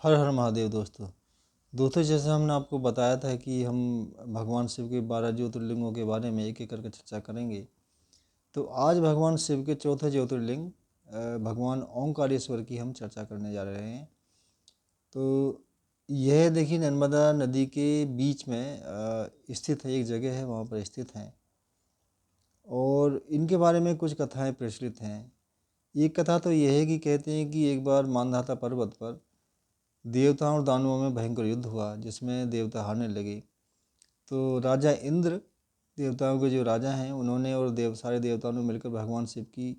हर हर महादेव दोस्तों। जैसे हमने आपको बताया था कि हम भगवान शिव के 12 ज्योतिर्लिंगों के बारे में एक एक करके चर्चा करेंगे। तो आज भगवान शिव के चौथे ज्योतिर्लिंग भगवान ओंकारेश्वर की हम चर्चा करने जा रहे हैं। तो यह देखिए नर्मदा नदी के बीच में स्थित है, एक जगह है, वहाँ पर स्थित हैं और इनके बारे में कुछ कथाएं प्रचलित हैं। एक कथा तो यह है कि कहते हैं कि एक बार मांधाता पर्वत पर देवताओं और दानवों में भयंकर युद्ध हुआ, जिसमें देवता हारने लगे। तो राजा इंद्र, देवताओं के जो राजा हैं, उन्होंने और सारे देवताओं ने मिलकर भगवान शिव की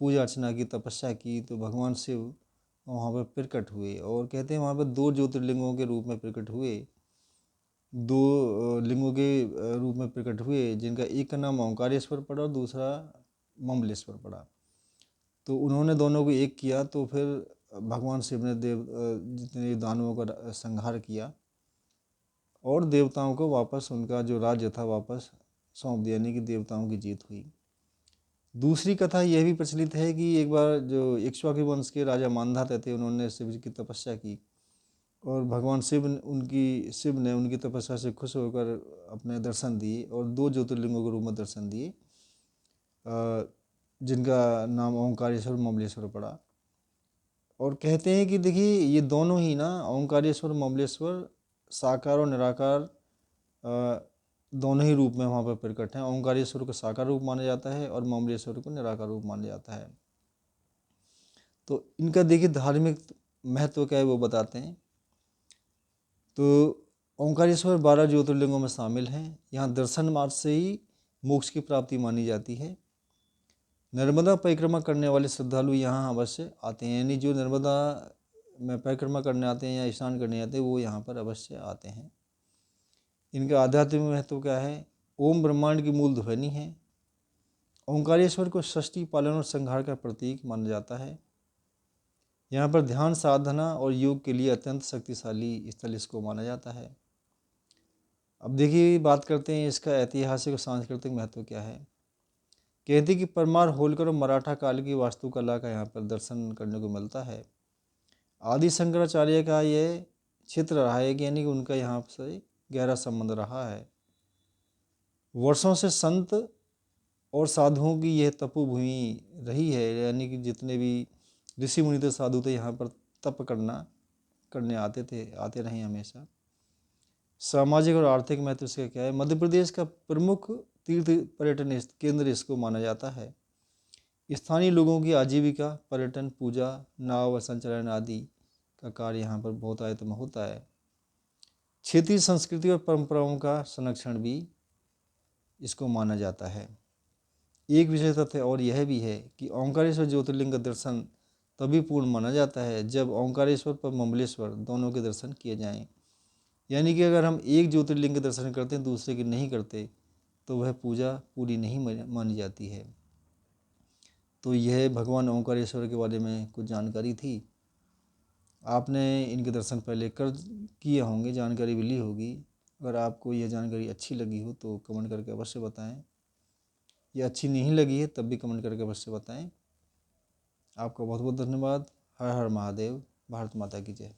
पूजा अर्चना की, तपस्या की। तो भगवान शिव वहाँ पर प्रकट हुए और कहते हैं वहाँ पर 2 ज्योतिर्लिंगों के रूप में प्रकट हुए। 2 लिंगों के रूप में प्रकट हुए, जिनका एक का नाम ओंकारेश्वर पड़ा और दूसरा ममलेश्वर पड़ा। तो उन्होंने दोनों को एक किया। तो फिर भगवान शिव ने जितने दानवों का संहार किया और देवताओं को वापस उनका जो राज्य था वापस सौंप दिया, यानी कि देवताओं की जीत हुई। दूसरी कथा यह भी प्रचलित है कि एक बार जो इक्ष्वाकु वंश के राजा मांधाता थे, उन्होंने शिव जी की तपस्या की और भगवान शिव ने उनकी तपस्या से खुश होकर अपने दर्शन दिए और 2 ज्योतिर्लिंगों के रूप में दर्शन दिए, जिनका नाम ओंकारेश्वर ममलेश्वर पड़ा। और कहते हैं कि देखिए ये दोनों ही ना, ओंकारेश्वर ममलेश्वर, साकार और निराकार दोनों ही रूप में वहाँ पर प्रकट हैं। ओंकारेश्वर को साकार रूप माना जाता है और ममलेश्वर को निराकार रूप माना जाता है। तो इनका देखिए धार्मिक महत्व क्या है वो बताते हैं। तो ओंकारेश्वर 12 ज्योतिर्लिंगों में शामिल हैं। यहाँ दर्शन मार्ग से ही मोक्ष की प्राप्ति मानी जाती है। नर्मदा परिक्रमा करने वाले श्रद्धालु यहाँ अवश्य आते हैं, यानी जो नर्मदा में परिक्रमा करने आते हैं या स्नान करने आते हैं वो यहाँ पर अवश्य आते हैं। इनका आध्यात्मिक महत्व क्या है? ओम ब्रह्मांड की मूल ध्वनि है। ओंकारेश्वर को सृष्टि, पालन और संहार का प्रतीक माना जाता है। यहाँ पर ध्यान, साधना और योग के लिए अत्यंत शक्तिशाली स्थल इसको माना जाता है। अब देखिए बात करते हैं इसका ऐतिहासिक और सांस्कृतिक महत्व क्या है। कहते कि परमार, होलकर और मराठा काल की वास्तुकला का यहाँ पर दर्शन करने को मिलता है। आदि शंकराचार्य का यह क्षेत्र रहा है कि यानी कि उनका यहाँ से गहरा संबंध रहा है। वर्षों से संत और साधुओं की यह तपोभूमि रही है, यानी कि जितने भी ऋषि मुनि थे, साधु थे, यहाँ पर तप करने आते रहे हमेशा। सामाजिक और आर्थिक महत्व इसका क्या है? मध्य प्रदेश का प्रमुख तीर्थ पर्यटन केंद्र इसको माना जाता है। स्थानीय लोगों की आजीविका, पर्यटन, पूजा, नाव संचालन आदि का कार्य यहाँ पर बहुत आयतन में होता है। क्षेत्रीय संस्कृति और परंपराओं का संरक्षण भी इसको माना जाता है। एक विशेष तथ्य और यह भी है कि ओंकारेश्वर ज्योतिर्लिंग का दर्शन तभी पूर्ण माना जाता है जब ओंकारेश्वर पर ममलेश्वर दोनों के दर्शन किए जाएं। यानी कि अगर हम एक ज्योतिर्लिंग के दर्शन करते हैं, दूसरे के नहीं करते, तो वह पूजा पूरी नहीं मानी जाती है। तो यह भगवान ओंकारेश्वर के बारे में कुछ जानकारी थी। आपने इनके दर्शन पहले किए होंगे, जानकारी भी ली होगी। अगर आपको यह जानकारी अच्छी लगी हो तो कमेंट करके अवश्य बताएं, या अच्छी नहीं लगी है तब भी कमेंट करके अवश्य बताएं। आपका बहुत बहुत धन्यवाद। हर हर महादेव। भारत माता की जय।